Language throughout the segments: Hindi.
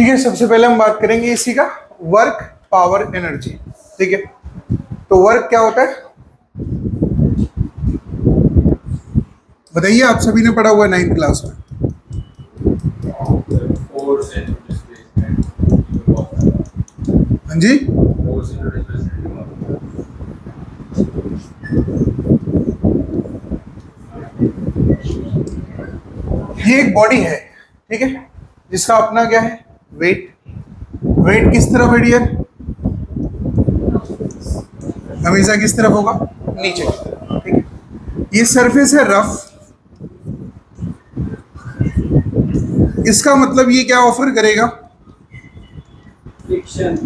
ठीक है, सबसे पहले हम बात करेंगे इसी का वर्क पावर एनर्जी। ठीक है, तो वर्क क्या होता है बताइए, आप सभी ने पढ़ा हुआ है 9th क्लास में। हाँ जी, ये एक बॉडी है, ठीक है, जिसका अपना क्या है वेट। वेट किस तरफ है डियर? हमेशा किस तरफ होगा? नीचे की तरफ। ठीक है, ये सरफेस है रफ, इसका मतलब ये क्या ऑफर करेगा? फ्रिक्शन।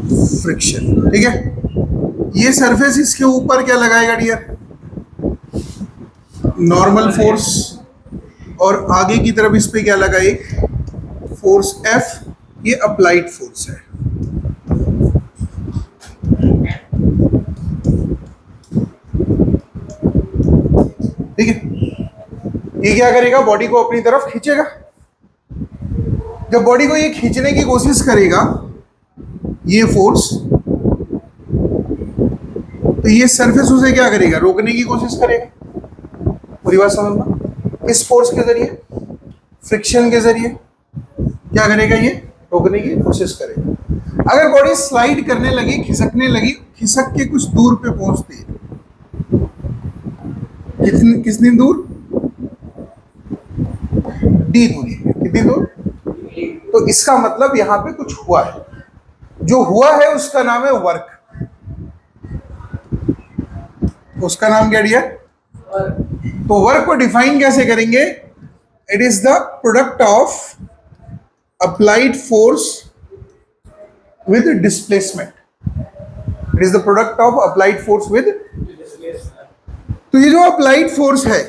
फ्रिक्शन, ठीक है। ये सरफेस इसके ऊपर क्या लगाएगा डियर? नॉर्मल फोर्स, और आगे की तरफ इस पे क्या लगाए? Force F. ये अप्लाइड फोर्स है। ठीक है, ये क्या करेगा? बॉडी को अपनी तरफ खींचेगा। जब बॉडी को ये खींचने की कोशिश करेगा ये फोर्स, तो ये सरफेस उसे क्या करेगा? रोकने की कोशिश करेगा। पूरी बात समझना, इस फोर्स के जरिए, फ्रिक्शन के जरिए क्या करेगा? ये रोकने की कोशिश करेगा। अगर बॉडी स्लाइड करने लगी, खिसकने लगी, खिसक के कुछ दूर पे पहुंचती है, कितनी दूर? डी दूरी है। कितनी दूर? तो इसका मतलब यहां पे कुछ हुआ है, जो हुआ है उसका नाम है वर्क। उसका नाम क्या दिया? तो वर्क को डिफाइन कैसे करेंगे? It is the product of applied force with displacement. It is the product of applied force with. तो ये जो अप्लाइड फोर्स है,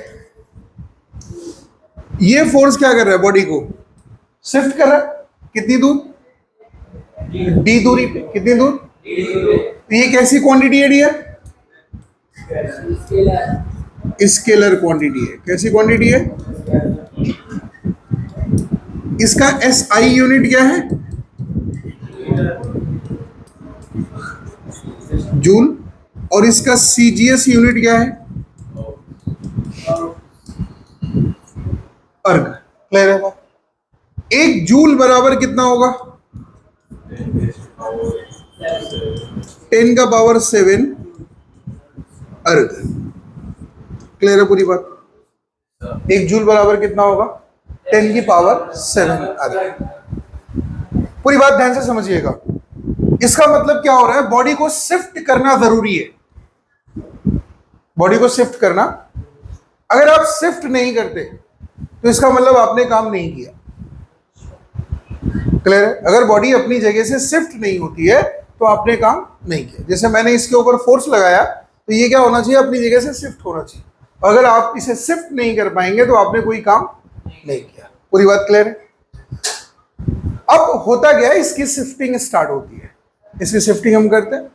ये फोर्स क्या कर रहा है? बॉडी को शिफ्ट कर रहा है। कितनी दूर? डी दूरी पे। कितनी दूर? तो ये कैसी क्वांटिटी है डियर? स्केलर क्वांटिटी है। कैसी क्वांटिटी है? इसका एसआई यूनिट क्या है? जूल। और इसका सीजीएस यूनिट क्या है? अर्ग। क्लियर है? एक जूल बराबर कितना होगा? 10 का पावर 7 अर्ग। क्लियर है पूरी बात? एक जूल बराबर कितना होगा? 10 की पावर 7 अर्ग। पूरी बात ध्यान से समझिएगा। इसका मतलब क्या हो रहा है? बॉडी को शिफ्ट करना जरूरी है। बॉडी को शिफ्ट करना, अगर आप शिफ्ट नहीं करते तो इसका मतलब आपने काम नहीं किया। क्लियर है? अगर बॉडी अपनी जगह से शिफ्ट नहीं होती है तो आपने काम नहीं किया। जैसे मैंने इसके ऊपर फोर्स लगाया, तो ये क्या होना चाहिए? अपनी जगह से शिफ्ट होना चाहिए। अगर आप इसे शिफ्ट नहीं कर पाएंगे तो आपने कोई काम नहीं किया। पूरी बात क्लियर है? अब होता क्या है, इसकी शिफ्टिंग स्टार्ट होती है। इसकी शिफ्टिंग हम करते हैं।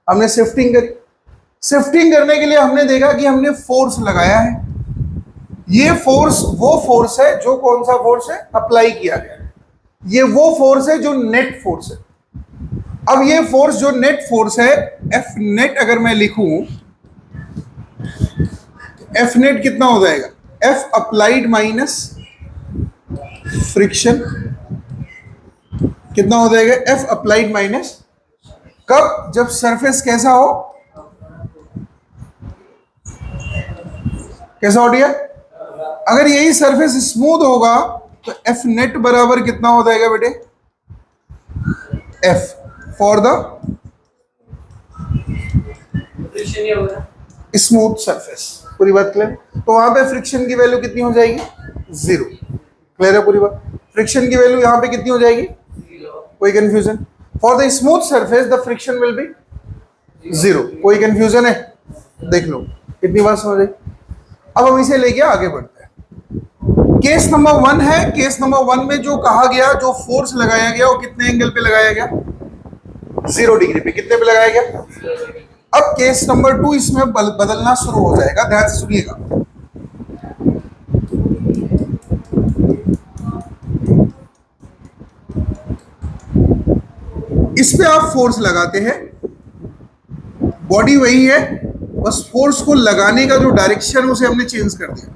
हमने शिफ्टिंग करी। शिफ्टिंग करने के लिए हमने देखा कि हमने फोर्स लगाया है। ये फोर्स वो फोर्स है जो कौन सा फोर्स है? अप्लाई किया गया है। ये वो फोर्स है जो नेट फोर्स है। अब ये फोर्स जो नेट फोर्स है, एफ नेट अगर मैं लिखूं, एफ नेट कितना हो जाएगा? एफ अप्लाइड माइनस फ्रिक्शन कितना हो जाएगा? एफ अप्लाइड माइनस, कब? जब सरफेस कैसा हो? कैसा हो डियर? अगर यही सरफेस स्मूथ होगा तो एफ नेट बराबर कितना हो जाएगा बेटे? F for the smooth surface. पूरी बात क्लियर? तो वहां पे फ्रिक्शन की वैल्यू कितनी हो जाएगी? 0। क्लियर है पूरी बात? फ्रिक्शन की वैल्यू यहां पे कितनी हो जाएगी? कोई confusion? For the smooth surface the friction will be 0। कोई कंफ्यूजन है? देख लो कितनी बात समझ आई। अब हम इसे लेके आगे बढ़ते हैं। केस नंबर 1 है। केस नंबर 1 में जो कहा गया, जो फोर्स लगाया गया, वो कितने एंगल पे लगाया गया? 0 डिग्री पे। कितने पे लगाया गया? अब केस नंबर 2 इसमें बदलना शुरू हो जाएगा। ध्यान से सुनिएगा। इस पे आप फोर्स लगाते हैं, बॉडी वही है, बस फोर्स को लगाने का जो डायरेक्शन उसे हमने चेंज कर दिया।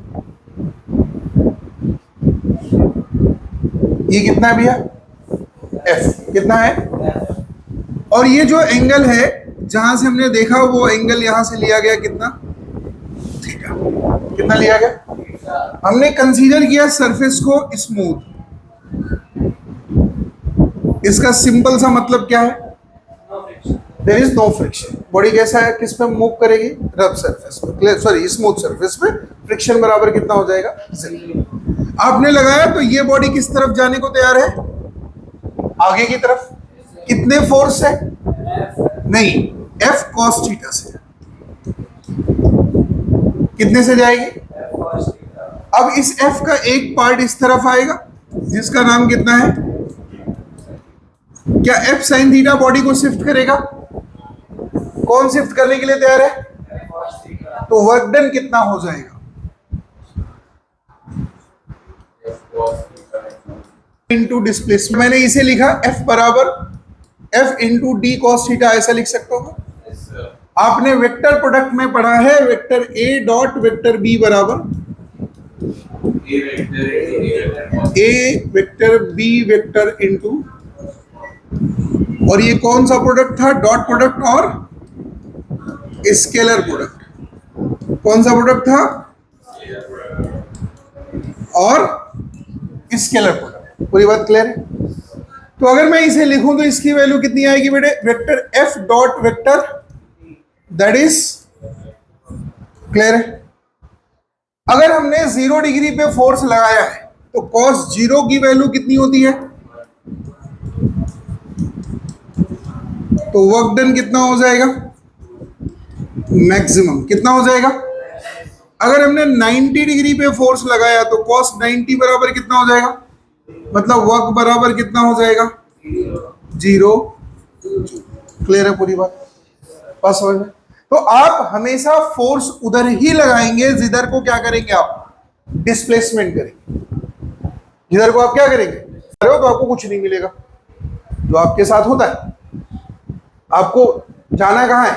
ये कितना है भैया? एफ कितना है? और ये जो एंगल है जहां से हमने देखा वो एंगल यहां से लिया गया कितना? थीटा। कितना लिया गया? हमने कंसीडर किया सरफेस को स्मूथ। इसका सिंपल सा मतलब क्या है? There is no friction. Body कैसा है? किस पे मूव करेगी? रफ सरफेस पे, सॉरी स्मूथ सरफेस पे। फ्रिक्शन बराबर कितना हो जाएगा? 0। आपने लगाया तो ये बॉडी किस तरफ जाने को तैयार है? आगे की तरफ। कितने फोर्स है? नहीं, एफ कॉस थीटा से। कितने से जाएगी? अब इस एफ का एक पार्ट इस तरफ आएगा जिसका नाम कितना है? क्या एफ साइन थीटा बॉडी को शिफ्ट करेगा? कौन शिफ्ट करने के लिए तैयार है? तो वर्क डन कितना हो जाएगा? Into displacement. मैंने इसे लिखा एफ बराबर F into D cos theta, ऐसा लिख सकता हूँ। आपने वेक्टर प्रोडक्ट में पढ़ा है vector A dot vector B बराबर A vector B vector into, और ये कौन सा प्रोडक्ट था? डॉट प्रोडक्ट और स्केलर प्रोडक्ट। कौन सा प्रोडक्ट था? और स्केलर प्रोडक्ट। पूरी बात क्लियर है? तो अगर मैं इसे लिखूं तो इसकी वैल्यू कितनी आएगी बेटे? Vector F dot vector, that is clear है? अगर हमने 0 डिग्री पे फोर्स लगाया है तो cos 0 की वैल्यू कितनी होती है? तो वर्क डन कितना हो जाएगा? मैक्सिमम कितना हो जाएगा? अगर हमने 90 डिग्री पे फोर्स लगाया तो cos 90 बराबर कितना हो जाएगा? मतलब वर्क बराबर कितना हो जाएगा? 0। क्लियर है पूरी बात? बस समझ में? तो आप हमेशा फोर्स उधर ही लगाएंगे जिधर को क्या करेंगे आप? डिस्प्लेसमेंट करेंगे। जिधर को आप क्या करेंगे? तो आपको कुछ नहीं मिलेगा। जो आपके साथ होता है, आपको जाना कहां है?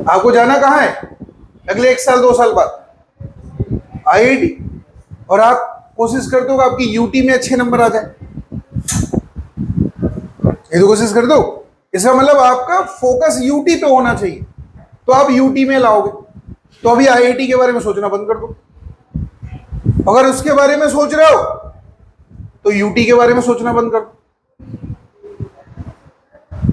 आपको जाना कहां है अगले 1 साल 2 साल बाद? आईआईटी। और आप कोशिश करते हो कि आपकी यूटी में अच्छे नंबर आ जाए। ये तो कोशिश कर दो। इसका मतलब आपका फोकस यूटी पे होना चाहिए, तो आप यूटी में लाओगे। तो अभी आईआईटी के बारे में सोचना बंद कर दो। अगर उसके बारे में सोच रहे हो तो यूटी के बारे में सोचना बंद कर दो।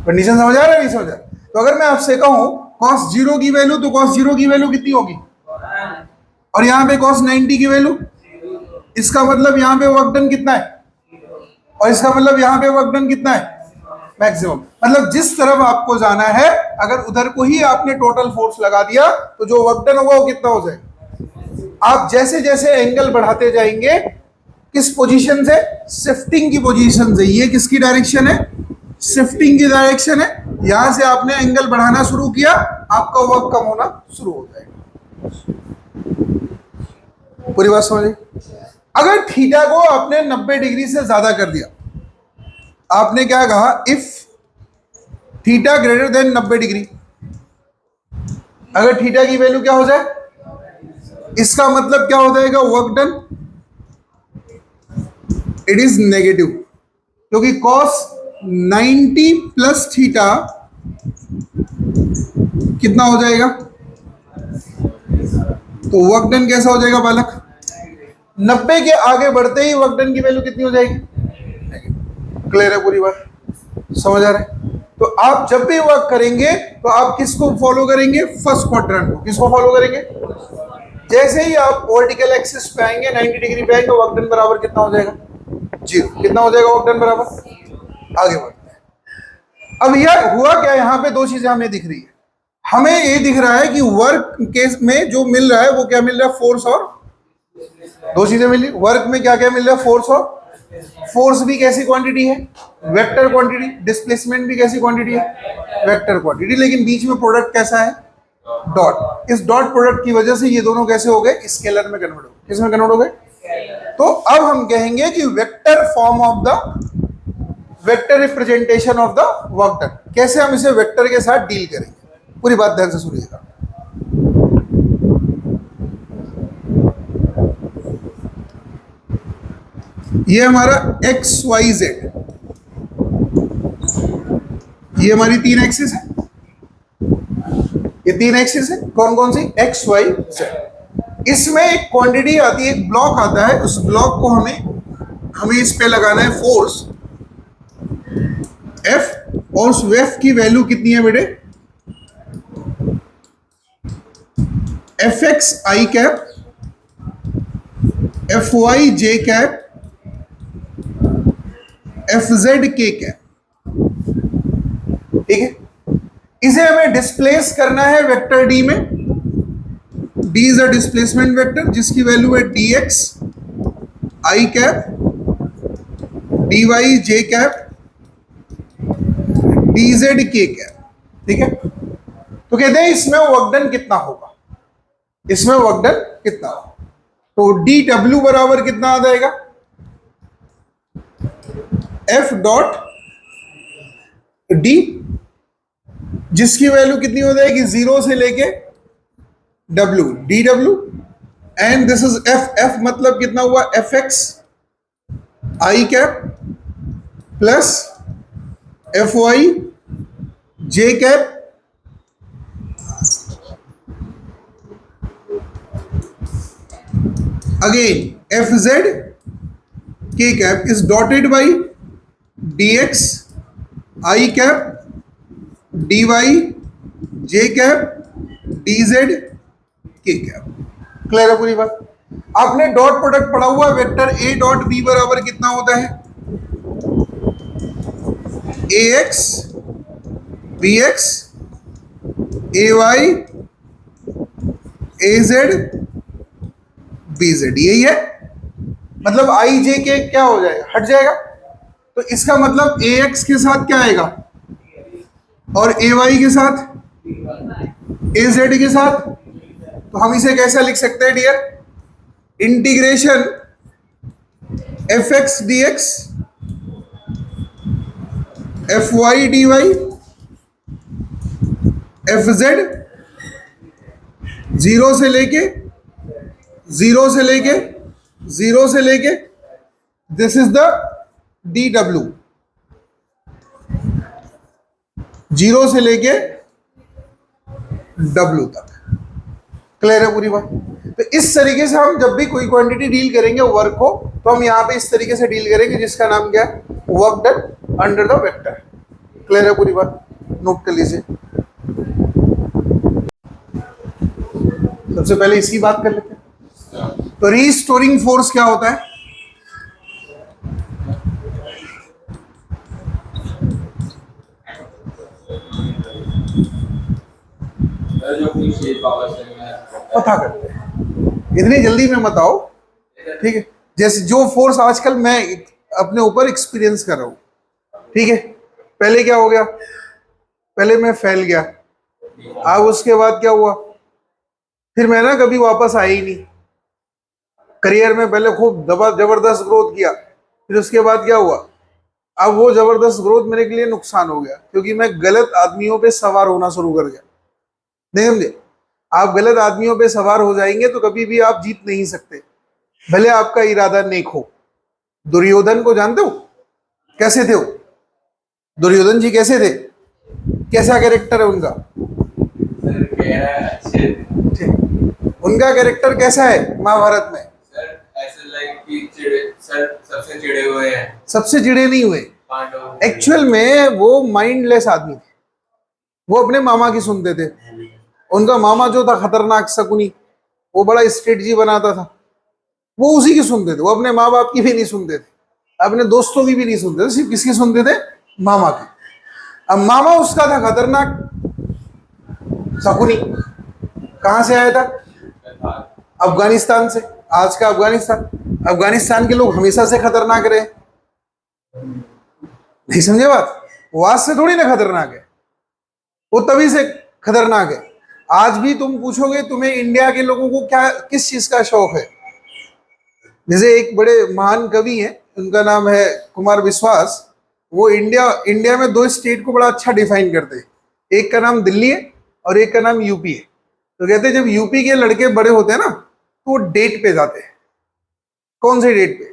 कंडीशन समझ आ रहा है? नहीं समझ आ रहा? तो अगर मैं आपसे कहूं cos 0 की वैल्यू, तो cos 0 की वैल्यू कितनी होगी? और यहां पे cos 90 की वैल्यू, इसका मतलब यहां पे वर्क डन कितना है? और इसका मतलब यहां पे वर्क डन कितना है? मैक्सिमम। मतलब जिस तरफ आपको जाना है, अगर उधर को ही आपने टोटल फोर्स लगा दिया तो जो वर्क डन होगा वो कितना हो जाएगा? आप जैसे जैसे एंगल बढ़ाते जाएंगे, किस पोजीशन से? शिफ्टिंग की पोजीशन से। ये किसकी डायरेक्शन है? शिफ्टिंग की डायरेक्शन है। यहां से आपने एंगल बढ़ाना शुरू किया, आपका वर्क कम होना शुरू हो जाएगा। पूरी बात समझे? अगर थीटा को आपने 90 डिग्री से ज्यादा कर दिया, आपने क्या कहा? If theta greater than 90 degree. अगर थीटा की वैल्यू क्या हो जाए, इसका मतलब क्या हो जाएगा? Work done it is negative, क्योंकि cos 90 प्लस थीटा कितना हो जाएगा? तो वर्क डन कैसा हो जाएगा बालक? 90 के आगे बढ़ते ही वर्क डन की वैल्यू कितनी हो जाएगी? क्लियर है पूरी बात? समझ आ रहा है? तो आप जब भी वर्क करेंगे तो आप किसको फॉलो करेंगे? फर्स्ट क्वाड्रेंट को। किसको फॉलो करेंगे? जैसे ही आप वर्टिकल एक्सिस पे आएंगे, 90 डिग्री पे आएंगे, वर्क डन बराबर कितना हो जाएगा? 0। कितना हो जाएगा वर्क डन बराबर? आगे बढ़ते हैं। अब यह हुआ क्या? यहां पे 2 चीजें हमें दिख रही है। हमें ये दिख रहा है कि वर्क केस में जो मिल रहा है वो क्या मिल रहा है? फोर्स और 2 चीजें मिली। वर्क में क्या क्या मिल रहा है? फोर्स और फोर्स भी कैसी क्वांटिटी है? Vector quantity. डिस्प्लेसमेंट भी कैसी क्वांटिटी है? Vector quantity. लेकिन बीच में प्रोडक्ट कैसा है? डॉट। इस डॉट प्रोडक्ट की वजह से ये दोनों कैसे हो गए? स्केलर में कन्वर्ट हो गए। किस में कन्वर्ट हो गए? तो अब हम कहेंगे कि vector form of the vector representation of the work done. कैसे हम इसे वेक्टर के साथ डील करेंगे, पूरी बात ध्यान से सुनिएगा। ये हमारा एक्स वाई जेड, ये हमारी 3 एक्सिस है, ये 3 एक्सिस है। कौन कौन सी? X Y Z. इसमें एक क्वांटिटी आती है, एक ब्लॉक आता है, उस ब्लॉक को हमें इस पे लगाना है फोर्स एफ, और उस एफ की वैल्यू कितनी है बेटे? F X I cap, F Y J cap, F Z K cap. ठीक है, इसे हमें डिस्प्लेस करना है वेक्टर डी में। D is a displacement vector जिसकी वैल्यू है D X I cap, D Y J cap, D Z K cap. ठीक है, तो कहते हैं इसमें वर्क डन कितना होगा, इसमें वर्क डन कितना होगा। तो डी डब्ल्यू बराबर कितना आ जाएगा? एफ डॉट डी, जिसकी वैल्यू कितनी हो जाएगी? 0 से लेके W, D W, and this is F. F मतलब कितना हुआ? F X I cap plus F Y J cap again F Z K cap is dotted by D X I cap, D Y J cap, D Z K cap. Clear है पूरी बात? आपने डॉट प्रोडक्ट पढ़ा हुआ, वेक्टर ए डॉट बी बराबर कितना होता है? ए एक्स बी एक्स ए वाई ए जेड बी जेड, यही है। मतलब आई जे के क्या हो जाएगा? हट जाएगा। तो इसका मतलब ए एक्स के साथ क्या आएगा और ए वाई के साथ, ए जेड के साथ। तो हम इसे कैसा लिख सकते हैं dear? Integration F X D X F Y D Y F Z, 0 से लेके 0 से लेके 0 से लेके this is the D W, 0 से लेके डब्ल्यू तक। क्लियर है पूरी बात? तो इस तरीके से हम जब भी कोई क्वांटिटी डील करेंगे वर्क को, तो हम यहां पे इस तरीके से डील करेंगे जिसका नाम क्या है? Work done under the vector. Clear है पूरी बात? नोट कर लीजिए। सबसे पहले इसकी बात कर लेते हैं। तो रीस्टोरिंग फोर्स क्या होता है? पता करते हैं, इतनी जल्दी में मत आओ। ठीक है, जैसे जो फोर्स आजकल मैं अपने ऊपर एक्सपीरियंस कर रहा हूं, ठीक है। पहले क्या हो गया? पहले मैं फैल गया, अब उसके बाद क्या हुआ? फिर मैं ना कभी वापस आया ही नहीं। करियर में पहले खूब जबरदस्त ग्रोथ किया, फिर उसके बाद क्या हुआ? अब वो जबरदस्त ग्रोथ मेरे के लिए नुकसान हो गया, क्योंकि मैं गलत आदमियों पे सवार होना शुरू कर गया। नहीं समझे? आप गलत आदमियों पे सवार हो जाएंगे तो कभी भी आप जीत नहीं सकते, भले आपका इरादा नेक हो। दुर्योधन को जानते हो? कैसे थे वो? दुर्योधन जी कैसे थे? कैसा कैरेक्टर है उनका? उनका कैरेक्टर कैसा है महाभारत में? सबसे चिड़े हुए हैं। सबसे चिड़े नहीं हुए, एक्चुअल में वो माइंडलेस आदमी थे। वो अपने मामा की सुनते थे। उनका मामा जो था खतरनाक शकुनी, वो बड़ा स्ट्रेटजी बनाता था, वो उसी की सुनते थे। वो अपने माँ बाप की भी नहीं सुनते थे, अपने दोस्तों की भी नहीं सुनते थे, सिर्फ किसकी सुनते थे? मामा की। अब मामा उसका था खतरनाक शकुनी। कहां से आया था? अफगानिस्तान से। आज का अफगानिस्तान। अफगानिस्तान के लोग हमेशा से खतरनाक रहे, नहीं समझे बात? वो आज से थोड़ी ना खतरनाक है, वो तभी से खतरनाक है। आज भी तुम पूछोगे तुम्हें इंडिया के लोगों को क्या किस चीज का शौक है? जैसे एक बड़े महान कवि हैं, उनका नाम है कुमार विश्वास। वो इंडिया में दो स्टेट को बड़ा अच्छा डिफाइन करते हैं, एक का नाम दिल्ली है और एक का नाम यूपी है। तो कहते हैं जब यूपी के लड़के बड़े होते हैं ना तो वो डेट पे जाते हैं। कौन सी डेट पे?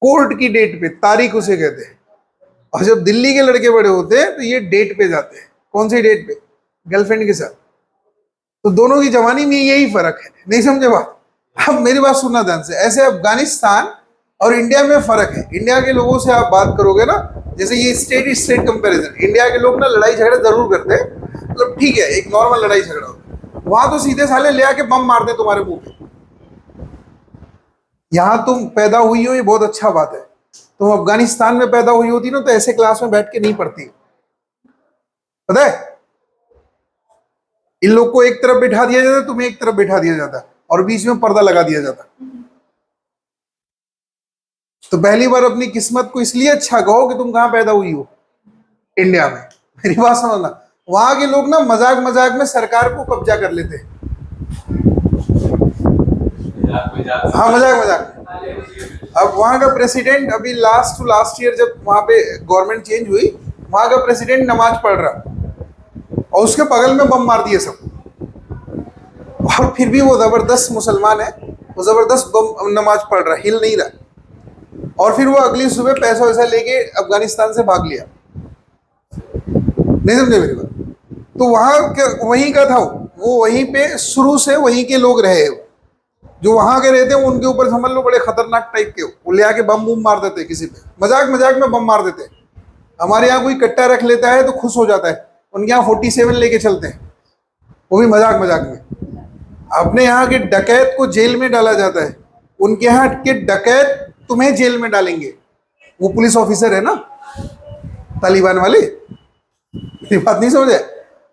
कोर्ट की डेट पे, तारीख उसे कहते हैं। और जब दिल्ली के लड़के बड़े होते हैं तो ये डेट पे जाते हैं। कौन सी डेट पे? गर्लफ्रेंड के साथ। तो दोनों की जवानी में यही फर्क है, नहीं समझे बात? अब मेरी बात सुनना ध्यान से। ऐसे अफगानिस्तान और इंडिया में फर्क है। इंडिया के लोगों से आप बात करोगे ना, जैसे ये स्टेट कंपैरिजन, इंडिया के लोग ना लड़ाई झगड़े जरूर करते हैं, मतलब ठीक है, एक नॉर्मल लड़ाई झगड़ा होता है। वहां तो सीधे साले ले आके बम मार दे तुम्हारे मुंह पे। यहां तुम पैदा हुई हो, ये बहुत अच्छा बात है। तुम अफगानिस्तान में पैदा हुई होती ना तो ऐसे क्लास में बैठ के नहीं पढ़ती, पता है? इन लोग को एक तरफ बिठा दिया जाता, तुम्हें एक तरफ बिठा दिया जाता और बीच में पर्दा लगा दिया जाता। तो पहली बार अपनी किस्मत को इसलिए अच्छा कहो कि तुम कहां पैदा हुई हो, इंडिया में। मेरी बात समझना, वहां के लोग ना मजाक मजाक में सरकार को कब्जा कर लेते हैं। हाँ, मजाक मजाक में। अब वहां का प्रेसिडेंट, अभी लास्ट ईयर जब वहां पे गवर्नमेंट चेंज हुई, वहां का प्रेसिडेंट नमाज पढ़ रहा और उसके बगल में बम मार दिए सब। और फिर भी वो जबरदस्त मुसलमान है, वो जबरदस्त बम नमाज पढ़ रहा, हिल नहीं रहा। और फिर वो अगली सुबह पैसा वैसा लेके अफगानिस्तान से भाग लिया। नहीं समझे मेरी बात? तो वहां वहीं का था वो वहीं पे शुरू से वहीं के लोग रहे। जो वहां के रहते हैं उनके ऊपर समझ लो बड़े खतरनाक टाइप के, वो ले आके बम बम मार देते, किसी पे मजाक मजाक में बम मार देते। हमारे यहाँ कोई कट्टा रख लेता है तो खुश हो जाता है, उनके यहाँ 47 लेके चलते हैं, वो भी मजाक मजाक में। अपने यहाँ के डकैत को जेल में डाला जाता है, उनके यहाँ के डकैत तुम्हें जेल में डालेंगे। वो पुलिस ऑफिसर है ना, तालिबान वाले। ये बात नहीं समझे?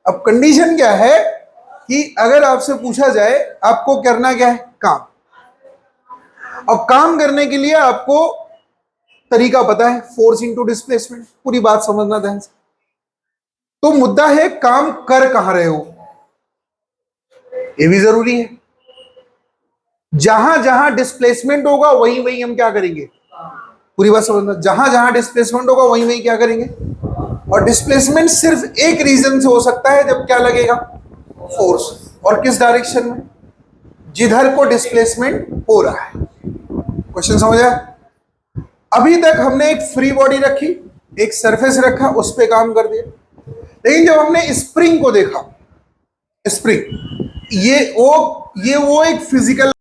अब कंडीशन क्या है कि अगर आपसे पूछा जाए आपको करना क्या है, काम, और काम करने के लिए आपको तरीका पता है, फोर्स इनटू डिस्प्लेसमेंट। पूरी बात समझना ध्यान से। तो मुद्दा है काम कर कहां रहे हो, ये भी जरूरी है। जहां जहां डिस्प्लेसमेंट होगा वहीं वहीं हम क्या करेंगे, पूरी बात समझना। जहां जहां डिस्प्लेसमेंट होगा वहीं वहीं क्या करेंगे। और डिस्प्लेसमेंट सिर्फ एक रीजन से हो सकता है, जब क्या लगेगा, फोर्स। और किस डायरेक्शन में, जिधर को डिस्प्लेसमेंट हो रहा है। क्वेश्चन समझ आया? अभी तक हमने एक फ्री बॉडी रखी, एक सरफेस रखा, उस पर काम कर दिया। लेकिन जब हमने स्प्रिंग को देखा, स्प्रिंग ये वो एक फिजिकल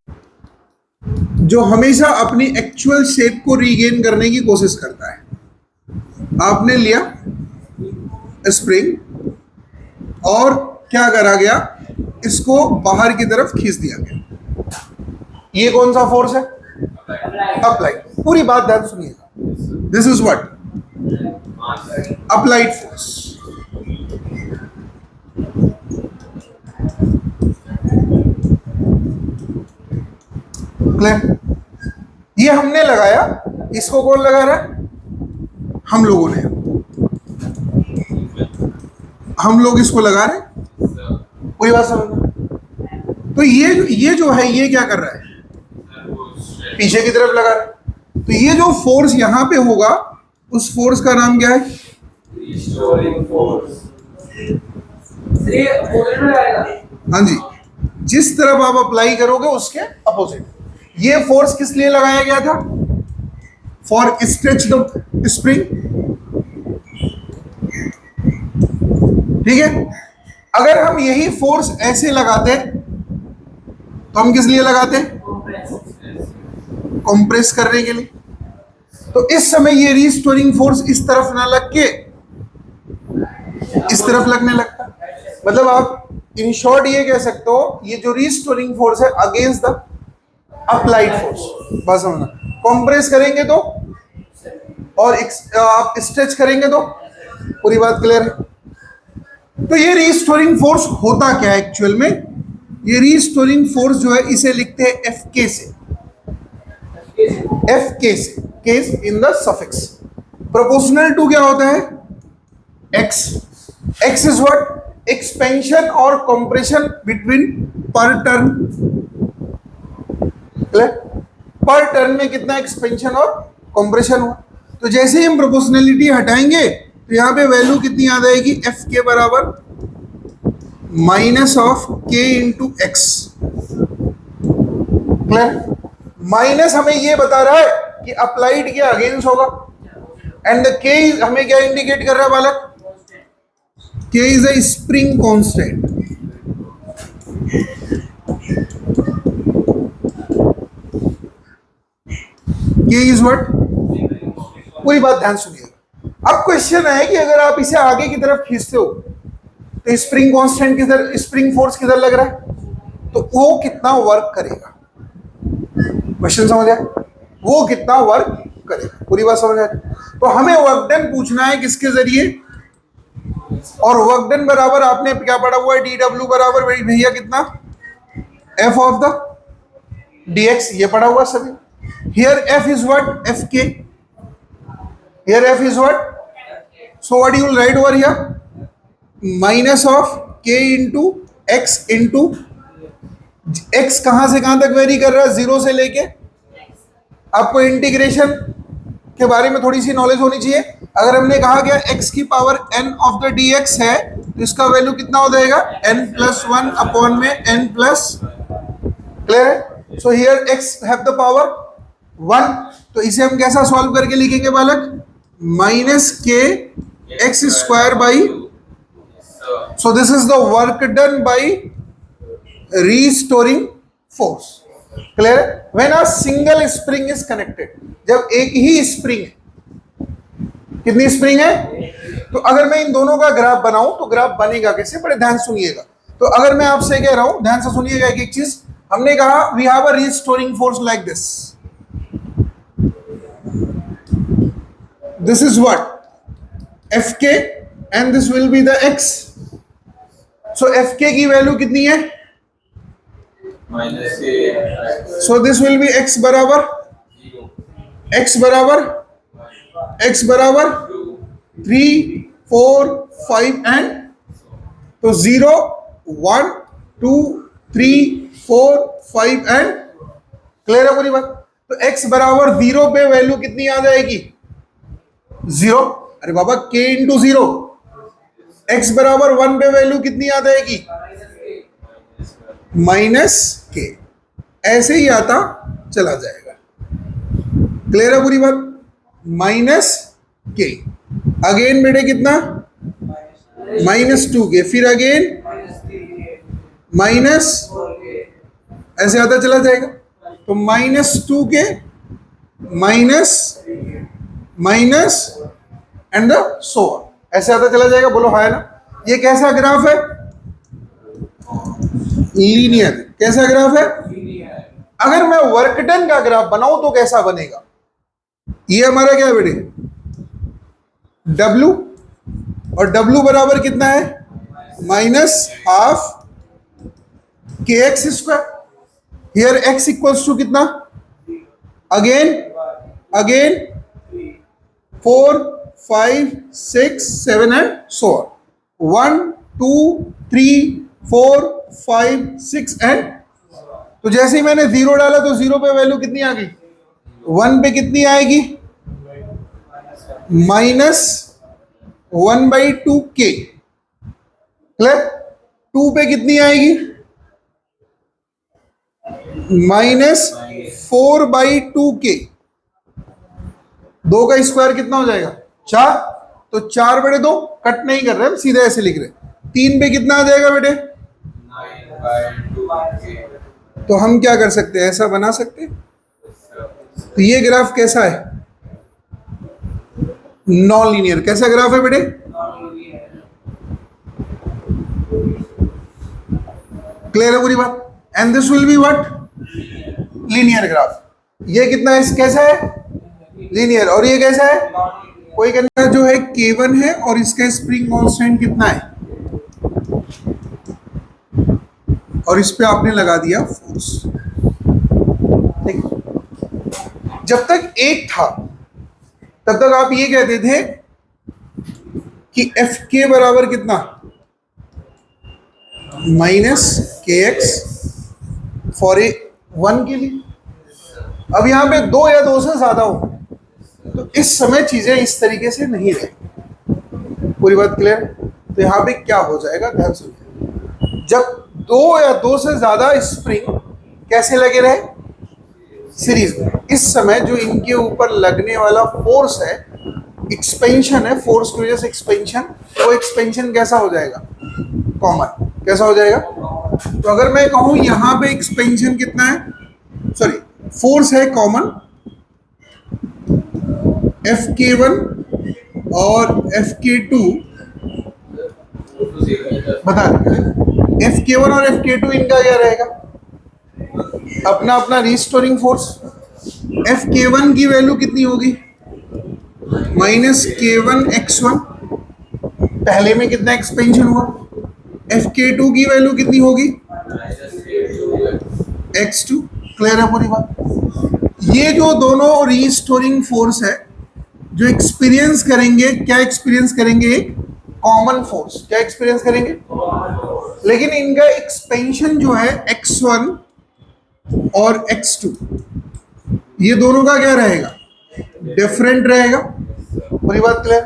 जो हमेशा अपनी एक्चुअल शेप को रीगेन करने की कोशिश करता है। आपने लिया स्प्रिंग और क्या करा गया, इसको बाहर की तरफ खींच दिया गया। ये कौन सा फोर्स है, अप्लाइड। पूरी बात ध्यान सुनिएगा, this is what, applied force. Clear? ये हमने लगाया, इसको कौन लगा रहा है, हम लोगों ने, हम लोग इसको लगा रहे हैं। कोई बात समझना? तो ये जो है ये क्या कर रहा है, पीछे की तरफ लगा रहा है। तो ये जो फोर्स यहां पे होगा उस फोर्स का नाम क्या है, हाँ जी, जिस तरफ आप अप्लाई करोगे उसके अपोजिट। ये फोर्स किस लिए लगाया गया था, फॉर स्ट्रेच द स्प्रिंग। ठीक है? अगर हम यही फोर्स ऐसे लगाते तो हम किस लिए लगाते, कंप्रेस करने के लिए। तो इस समय ये रीस्टोरिंग फोर्स इस तरफ ना लग के इस तरफ लगने लगता। मतलब आप इन शॉर्ट ये कह सकते हो, ये जो रीस्टोरिंग फोर्स है अगेंस्ट द अप्लाइड फोर्स। बस समझना, कंप्रेस करेंगे तो और आप स्ट्रेच करेंगे तो, पूरी बात क्लियर है? तो ये रीस्टोरिंग फोर्स होता क्या है एक्चुअल में, ये रीस्टोरिंग फोर्स जो है इसे लिखते हैं एफ के से, एफ के से, case in the suffix. Proportional to क्या होता है, X. X is what, expansion और compression between per turn. Per turn में कितना एक्सपेंशन और कंप्रेशन हुआ। तो जैसे ही हम प्रोपोर्शनलिटी हटाएंगे तो यहाँ पे वैल्यू कितनी आ जाएगी, एफ के बराबर माइनस ऑफ के इंटू एक्स। क्लियर? माइनस हमें ये बता रहा है कि अप्लाइड के अगेंस्ट होगा, एंड के हमें क्या इंडिकेट कर रहा है बालक, के इज अ स्प्रिंग कांस्टेंट। के इज व्हाट, पूरी बात ध्यान सुनिएगा। अब क्वेश्चन है कि अगर आप इसे आगे की तरफ खींचते हो तो स्प्रिंग कांस्टेंट किधर, स्प्रिंग फोर्स किधर लग रहा है, तो वो कितना वर्क करेगा। क्वेश्चन समझ आया, वो कितना वर्क करेगा, पूरी बात समझ आया। तो हमें वर्क डन पूछना है किसके जरिए, और वर्क डन बराबर आपने क्या पढ़ा हुआ है, डी डब्ल्यू बराबर भैया कितना, एफ ऑफ द dx, ये पढ़ा हुआ सभी। Here f is what, fk, here f is what, so what you will write over here, minus of k into x into x कहां से कहां तक वेरी कर रहा है, 0 से लेके, आपको इंटीग्रेशन के बारे में थोड़ी सी नॉलेज होनी चाहिए। अगर हमने कहा गया x की power n of the dx है तो इसका वैल्यू कितना हो जाएगा, n प्लस 1 अपॉन में n प्लस, क्लियर है। So here x have the power 1, तो इसे हम कैसा सॉल्व करके लिखेंगे बालक, माइनस के x square by, so this is the work done by restoring force. Clear? When a single spring is connected, जब एक ही स्प्रिंग है, कितनी स्प्रिंग है, तो अगर मैं इन दोनों का ग्राफ बनाऊं तो ग्राफ बनेगा कैसे, बड़े ध्यान सुनिएगा। तो अगर मैं आपसे कह रहा हूं, ध्यान से सुनिएगा एक चीज, हमने कहा we have a restoring force like this, this is what, Fk and this will be the x. So Fk की वैल्यू कितनी है, माइनस के, so this will be x बराबर, x बराबर 3, 4, 5 एंड, तो 0, 1, 2, 3, 4, 5 एंड, क्लियर है पूरी बात। तो x बराबर 0 पे वैल्यू कितनी आ जाएगी, 0, अरे बाबा k इंटू 0, x बराबर 1 पे वैल्यू कितनी आ जाएगी, माइनस के, ऐसे ही आता चला जाएगा। क्लियर है पूरी बात, माइनस के, अगेन बेटे कितना, -2 के, फिर अगेन माइनस, ऐसे आता चला जाएगा। तो -2 के minus minus and the so, ऐसे आता चला जाएगा। बोलो हाँ ना। ये कैसा ग्राफ है, लीनियर। कैसा ग्राफ है, अगर मैं वर्क डन का ग्राफ बनाऊं तो कैसा बनेगा, ये हमारा क्या है बेटे, W, और W बराबर कितना है, -12 kx square. Here x equals to कितना, again 4, 5, 6, 7 and so on, 1, 2, 3, 4, 5, 6 and, तो जैसे ही मैंने 0 डाला तो 0 पे वैल्यू कितनी आ गई, 1 पे कितनी आएगी, -1/2 k, क्लियर। 2 पे कितनी आएगी, -4/2 k, 2 का स्क्वायर कितना हो जाएगा, 4, तो 4/2 कट नहीं कर रहे हम, सीधे ऐसे लिख रहे। 3 पे कितना आ जाएगा बेटे, 9/2k, तो हम क्या कर सकते हैं, ऐसा बना सकते हैं। तो ये ग्राफ कैसा है, नॉन लीनियर। कैसा ग्राफ है बेटे, क्लियर है पूरी बात। And this will be what, linear graph. ये कितना है, कैसा है, लीनियर। और ये कैसा है, कोई कहना जो है K1 है और इसका स्प्रिंग कांस्टेंट कितना है, और इस पे आपने लगा दिया फोर्स। जब तक 1 था तब तक आप ये कहते थे कि Fk बराबर कितना, -kx फॉर 1 के लिए। अब यहां पे 2 या 2 से ज्यादा हो, तो इस समय चीजें इस तरीके से नहीं रहेंगी। पूरी बात क्लियर? तो यहाँ पे क्या हो जाएगा, ध्यान सुनिए। जब दो या दो से ज्यादा स्प्रिंग कैसे लगे रहे, सीरीज में, इस समय जो इनके ऊपर लगने वाला फोर्स है, एक्सपेंशन है, फोर्स की वजह से एक्सपेंशन, वो एक्सपेंशन कैसा हो जाएगा, कॉमन। कैसा हो जाएगा? तो अगर मैं कहूं यहां पे एक्सपेंशन कितना है, सॉरी फोर्स है कॉमन, Fk1 और Fk2 बता दें। Fk1 और Fk2 इनका क्या रहेगा, अपना अपना रिस्टोरिंग फोर्स। Fk1 की वैल्यू कितनी होगी, -k1x1, पहले में कितना एक्सपेंशन हुआ। Fk2 की वैल्यू कितनी होगी, x2। क्लियर है पूरी बात? ये जो दोनों रीस्टोरिंग फोर्स है जो एक्सपीरियंस करेंगे, क्या एक्सपीरियंस करेंगे, एक कॉमन फोर्स। क्या एक्सपीरियंस करेंगे, लेकिन इनका एक्सपेंशन जो है x1 और x2, ये दोनों का क्या रहेगा, डिफरेंट रहेगा। पूरी बात क्लियर?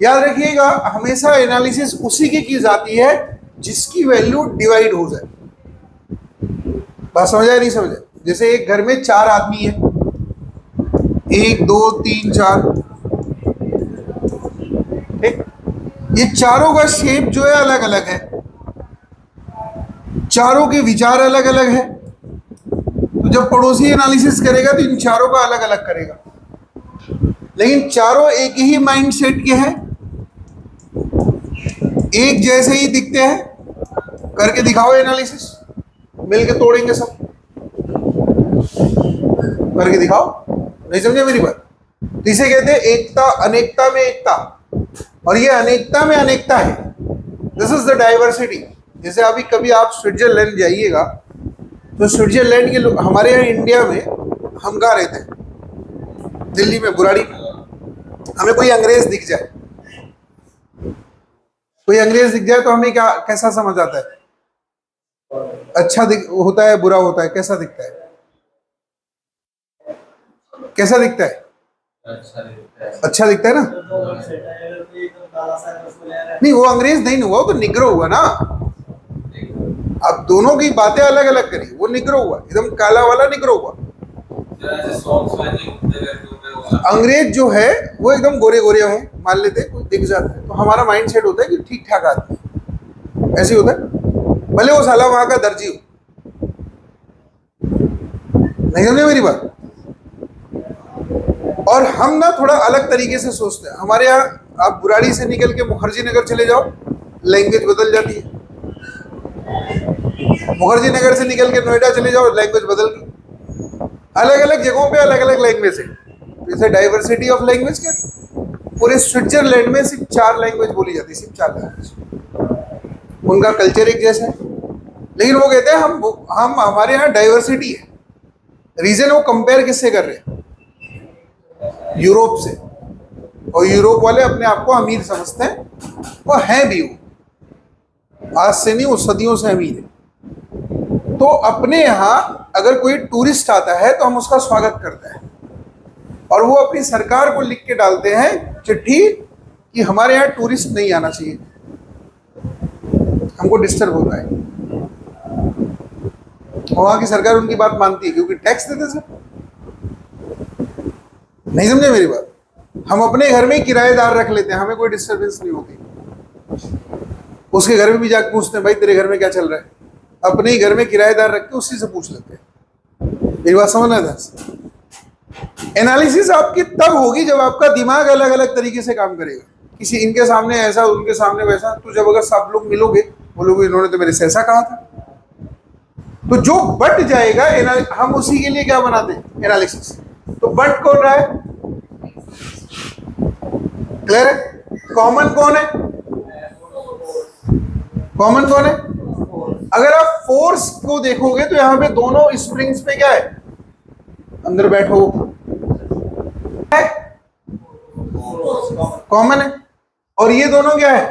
याद रखिएगा, हमेशा एनालिसिस उसी की जाती है जिसकी वैल्यू डिवाइड हो जाए। बात समझ आया, नहीं समझ? जैसे एक घर में 4 आदमी है, 1 2 3 4, ठीक? ये चारों का शेप जो है अलग अलग है, चारों के विचार अलग अलग है। तो जब पड़ोसी एनालिसिस करेगा तो इन चारों का अलग अलग करेगा, लेकिन चारों एक ही माइंड सेट के हैं, एक जैसे ही दिखते हैं। करके दिखाओ एनालिसिस, मिलके तोड़ेंगे सब। करके दिखाओ, नहीं समझे मेरी बात? तो इसे कहते हैं एकता, अनेकता में एकता, और ये अनेकता में अनेकता है। This is the diversity. जैसे अभी कभी आप स्विट्जरलैंड जाइएगा तो स्विट्जरलैंड के लोग, हमारे यहाँ इंडिया में हम कहाँ रहते हैं, दिल्ली में, बुराड़ी में। हमें कोई अंग्रेज दिख जाए, कोई अंग्रेज दिख जाए तो हमें क्या, कैसा समझ आता है, अच्छा होता है, बुरा होता है, कैसा दिखता है, कैसा दिखता है, अच्छा दिखता है ना। नहीं, वो अंग्रेज नहीं हुआ, वो तो निग्रो हुआ ना। अब दोनों की बातें अलग अलग करी, वो निग्रो हुआ, एकदम काला वाला निग्रो हुआ। अंग्रेज जो है वो एकदम गोरे गोरे है, मान लेते हैं, दिख जाता है, तो हमारा माइंड सेट होता है कि ठीक ठाक आदमी, ऐसे होता है, भले वो साला वहां का दर्जी हो। नहीं समझे मेरी बात? और हम ना थोड़ा अलग तरीके से सोचते हैं। हमारे यहाँ आप बुराड़ी से निकल के मुखर्जी नगर चले जाओ, लैंग्वेज बदल जाती है। मुखर्जी नगर से निकल के नोएडा चले जाओ, लैंग्वेज बदल गई। अलग अलग जगहों पे अलग अलग लैंग्वेज है, जैसे डाइवर्सिटी ऑफ लैंग्वेज के। पूरे स्विट्जरलैंड में सिर्फ 4 लैंग्वेज बोली जाती है, सिर्फ 4 लैंग्वेज। उनका कल्चर एक जैसा है, लेकिन वो कहते हैं हम हमारे यहाँ डाइवर्सिटी है। रीजन वो कंपेयर किससे कर रहे हैं, यूरोप से। और यूरोप वाले अपने आप को अमीर समझते हैं, वो हैं भी, वो आज से नहीं, वो सदियों से अमीर है। तो अपने यहाँ अगर कोई टूरिस्ट आता है तो हम उसका स्वागत करते हैं, और वो अपनी सरकार को लिख के डालते हैं चिट्ठी कि हमारे यहाँ टूरिस्ट नहीं आना चाहिए, हमको डिस्टर्ब हो रहा है। वहां की सरकार उनकी बात मानती है क्योंकि टैक्स देते सर। नहीं समझे मेरी बात? हम अपने घर में किराएदार रख लेते हैं, हमें कोई डिस्टर्बेंस नहीं होती। उसके घर में भी जाकर पूछते हैं, भाई तेरे घर में क्या चल रहा है, अपने ही घर में किराएदार रख के उसी से पूछ लेते हैं। मेरी बात समझना था? एनालिसिस आपकी तब होगी जब आपका दिमाग अलग अलग तरीके से काम करेगा। किसी इनके सामने ऐसा, उनके सामने वैसा। तो जब अगर सब लोग मिलोगे, बोलोगे इन्होंने तो मेरे से ऐसा कहा था, तो जो बट जाएगा, हम उसी के लिए क्या बनाते हैं, एनालिसिस। तो बट कौन रहा है, क्लियर है? कॉमन कौन है, कॉमन कौन है? अगर आप फोर्स को देखोगे तो यहां पे दोनों स्प्रिंग्स पे क्या है, अंदर बैठो, कॉमन है। और ये दोनों क्या है,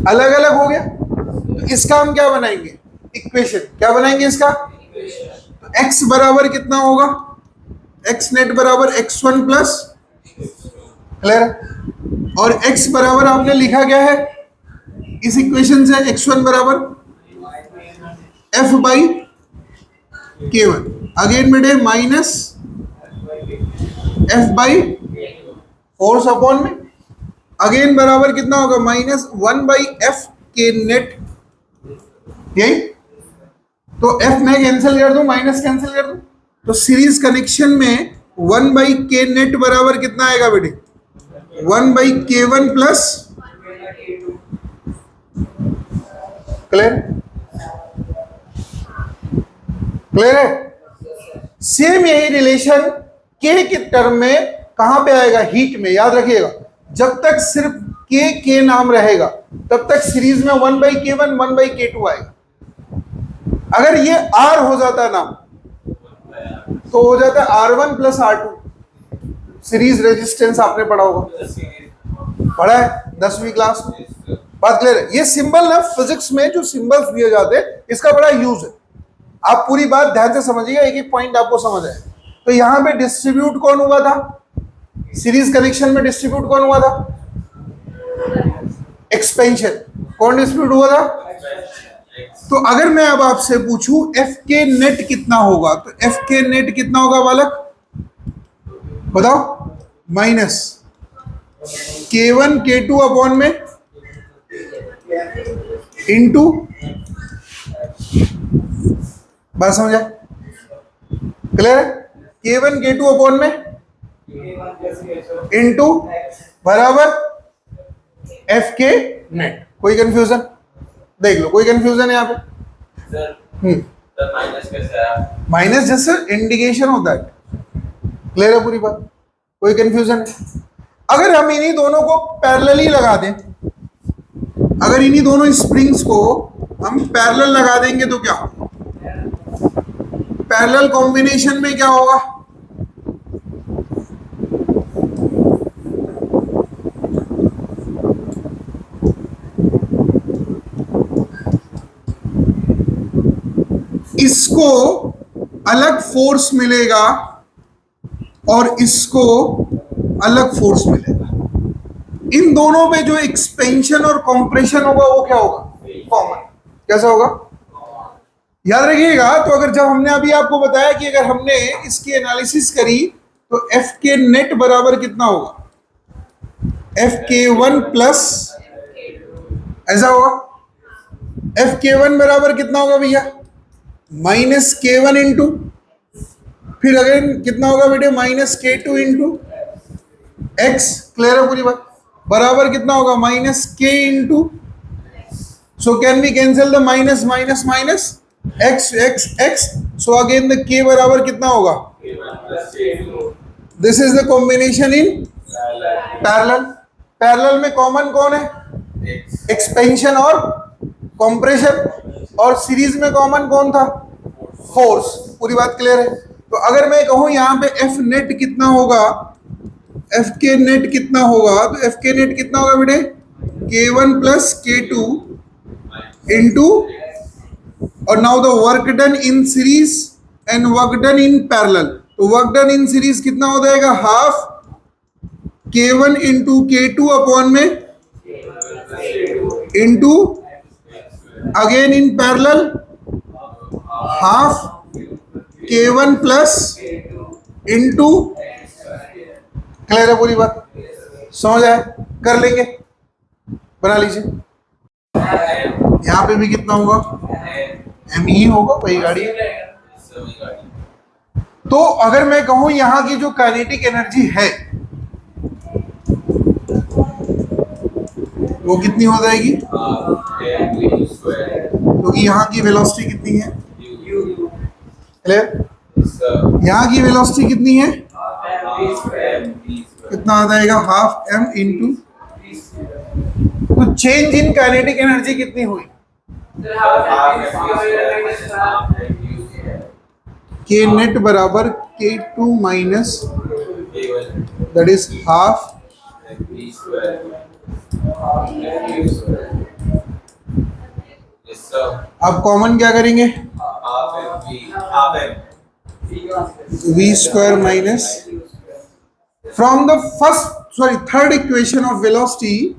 अलग अलग हो गया। तो इसका हम क्या बनाएंगे, इक्वेशन। क्या बनाएंगे इसका? तो x बराबर कितना होगा, एक्स नेट बराबर x1 प्लस, क्लियर, और x बराबर आपने लिखा क्या है इस इक्वेशन से, x1 बराबर f बाई k1, अगेन बेटे minus f by force upon में, अगेन बराबर कितना होगा माइनस 1 बाई एफ के नेट, यही तो f में कैंसिल कर दूं, माइनस कैंसिल कर दूं, तो सीरीज कनेक्शन में 1 बाई के नेट बराबर कितना आएगा बेटे 1 by k1 plus, clear, clear है। सेम यही रिलेशन k के टर्म में कहां पे आएगा, हीट में, याद रखिएगा जब तक सिर्फ k नाम रहेगा तब तक सीरीज में 1 बाई k1 1 बाई k2 आएगा। अगर ये r हो जाता है ना तो हो जाता है r1 plus r2, series resistance आपने पढ़ा होगा, पढ़ा है 10वीं क्लास में, बात क्लियर है। ये सिंबल ना फिजिक्स में जो सिंबल्स दिए जाते हैं इसका बड़ा यूज है, आप पूरी बात ध्यान से समझिएगा, एक एक पॉइंट आपको समझ आए। तो यहां पे डिस्ट्रीब्यूट कौन हुआ था, सीरीज कनेक्शन में डिस्ट्रीब्यूट कौन हुआ था, एक्सपेंशन, कौन डिस्ट्रीब्यूट हुआ था। तो अगर मैं अब आपसे पूछूं एफ के नेट कितना होगा, तो एफ के नेट कितना होगा बालक बताओ, माइनस k1 k2 अपॉन में इंटू, बात समझ आए, क्लियर, k1 k2 अपॉन में इंटू बराबर एफ के नेट। कोई कंफ्यूजन देख लो, कोई कंफ्यूजन है यहाँ पे, माइनस कैसे आया, माइनस जैसे इंडिकेशन होता है, क्लियर है पूरी बात, कोई कंफ्यूजन है। अगर हम इन्हीं दोनों को पैरेलली लगा दें, अगर इन्हीं दोनों स्प्रिंग्स को हम पैरेलल लगा देंगे तो क्या होगा, पैरेलल कॉम्बिनेशन में क्या होगा, इसको अलग फोर्स मिलेगा और इसको अलग फोर्स मिलेगा, इन दोनों में जो एक्सपेंशन और कंप्रेशन होगा वो क्या होगा, कॉमन। कैसा होगा, याद रखिएगा। तो अगर जब हमने अभी आपको बताया कि अगर हमने इसकी एनालिसिस करी तो एफ के नेट बराबर कितना होगा, एफ के वन प्लस, ऐसा होगा, एफ के वन बराबर कितना होगा भैया माइनस के वन इंटू, फिर अगेन कितना होगा बेटे माइनस के टू इंटू एक्स, क्लियर है पूरी बात, बराबर कितना होगा minus K into, so can we cancel the minus minus minus, X X X, so again the K बराबर कितना होगा, this is the combination in parallel. Parallel में कॉमन कौन है, एक्सपेंशन और कंप्रेशन, और सीरीज में कॉमन कौन था, फोर्स। पूरी बात क्लियर है। तो अगर मैं कहूं यहां पे एफ नेट कितना होगा, एफ के नेट कितना होगा, तो एफ के नेट कितना होगा बेटे के वन प्लस के टू इंटू, और now the work done in series and work done in parallel, तो वर्क डन इन सीरीज कितना हो जाएगा, हाफ के वन इंटू के टू अपॉन में into again in parallel half के वन प्लस इंटू, क्लियर है पूरी बात, समझ आए, कर लेंगे, बना लीजिए। यहाँ पे भी कितना होगा, एम ही होगा, वही गाड़ी है। तो अगर मैं कहूं यहाँ की जो काइनेटिक एनर्जी है वो कितनी हो जाएगी, क्योंकि यहाँ की वेलोसिटी कितनी है, क्लियर, यहाँ की वेलोसिटी कितनी है, कितना आ जाएगा हाफ एम इंटू, तो चेंज इन काइनेटिक एनर्जी कितनी हुई, के नेट बराबर K two minus that is half, अब कॉमन क्या करेंगे, v square minus from the third equation of velocity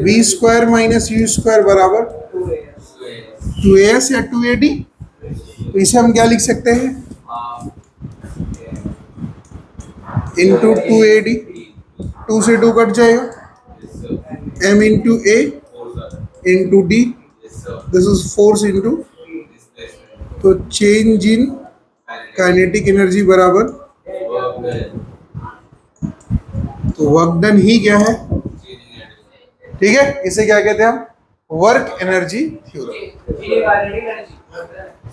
v square minus u square बराबर 2as या 2ad। तो इसे हम क्या लिख सकते हैं, इंटू 2ad, 2 से 2 कट जाएगा, m into a into d, this is force into, तो चेंज इन काइनेटिक एनर्जी बराबर, तो वर्क डन ही क्या है, ठीक है। इसे क्या कहते हैं हम, वर्क एनर्जी थ्योरम।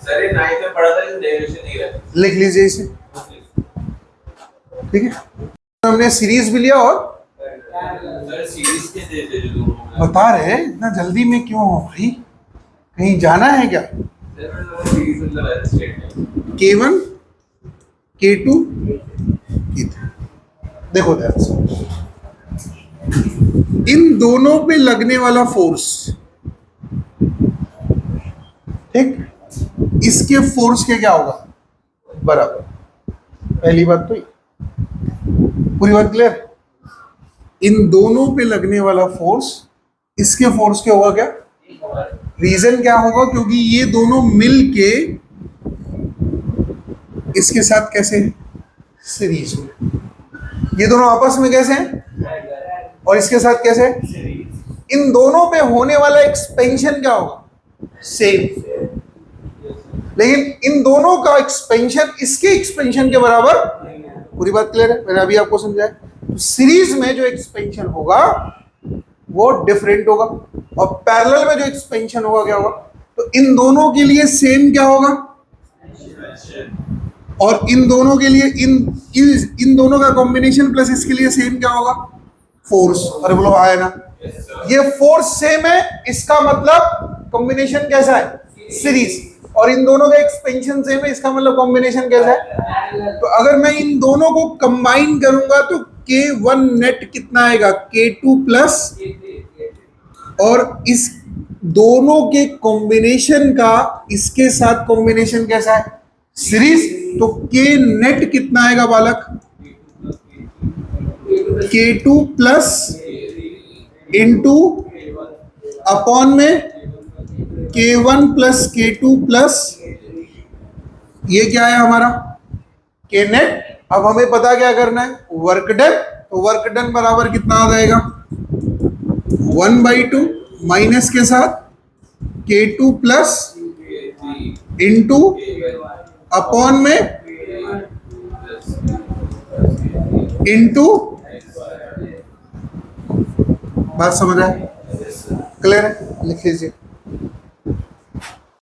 सर ये 9th में पढ़ा था, इस डेरिवेशन नहीं रहा, लिख लीजिए इसे, ठीक है। हमने सीरीज भी लिया और सर सीरीज के दे जो बता रहे हैं, इतना जल्दी में क्यों हो भाई, कहीं जाना है क्या। सीरीज मतलब है स्टेटमेंट K1 K2 K3, देखो ध्यान से, इन दोनों पे लगने वाला फोर्स, ठीक, इसके फोर्स के क्या होगा, बराबर। पहली बात तो ये, पूरी बात क्लियर। इन दोनों पे लगने वाला फोर्स इसके फोर्स के होगा क्या, रीजन क्या होगा, क्योंकि ये दोनों मिल के इसके साथ कैसे हैं, सीरीज में। ये दोनों आपस में कैसे हैं और इसके साथ कैसे हैं, इन दोनों पे होने वाला एक्सपेंशन क्या होगा, सेम, लेकिन इन दोनों का एक्सपेंशन इसके एक्सपेंशन के बराबर। पूरी बात क्लियर है, मैंने अभी आपको समझाया। तो सीरीज में जो एक्सपेंशन होगा वो डिफरेंट होगा, और पैरेलल में जो एक्सपेंशन होगा क्या होगा, तो इन दोनों के लिए सेम क्या होगा, और इन दोनों के लिए इन दोनों का कॉम्बिनेशन प्लस इसके लिए सेम क्या होगा, फोर्स। अरे बोलो आए ना, ये फोर्स सेम है, इसका मतलब कॉम्बिनेशन कैसा है, सीरीज, और इन दोनों का एक्सपेंशन सेम है, इसका मतलब कॉम्बिनेशन कैसा है। तो अगर मैं इन दोनों को कंबाइन करूंगा तो K1 नेट कितना आएगा, K2 प्लस, और इस दोनों के कॉम्बिनेशन का इसके साथ कॉम्बिनेशन कैसा है, सीरीज, तो K नेट कितना आएगा बालक, K2 प्लस इंटू अपॉन में K1 प्लस K2 प्लस, ये क्या है हमारा K नेट। अब हमें पता क्या करना है, वर्क डन, तो वर्क डन बराबर कितना आ जाएगा, 1/2 माइनस के साथ K2 प्लस इंटू अपॉन में इंटू, बात समझ आए, क्लियर है, लिख लीजिए।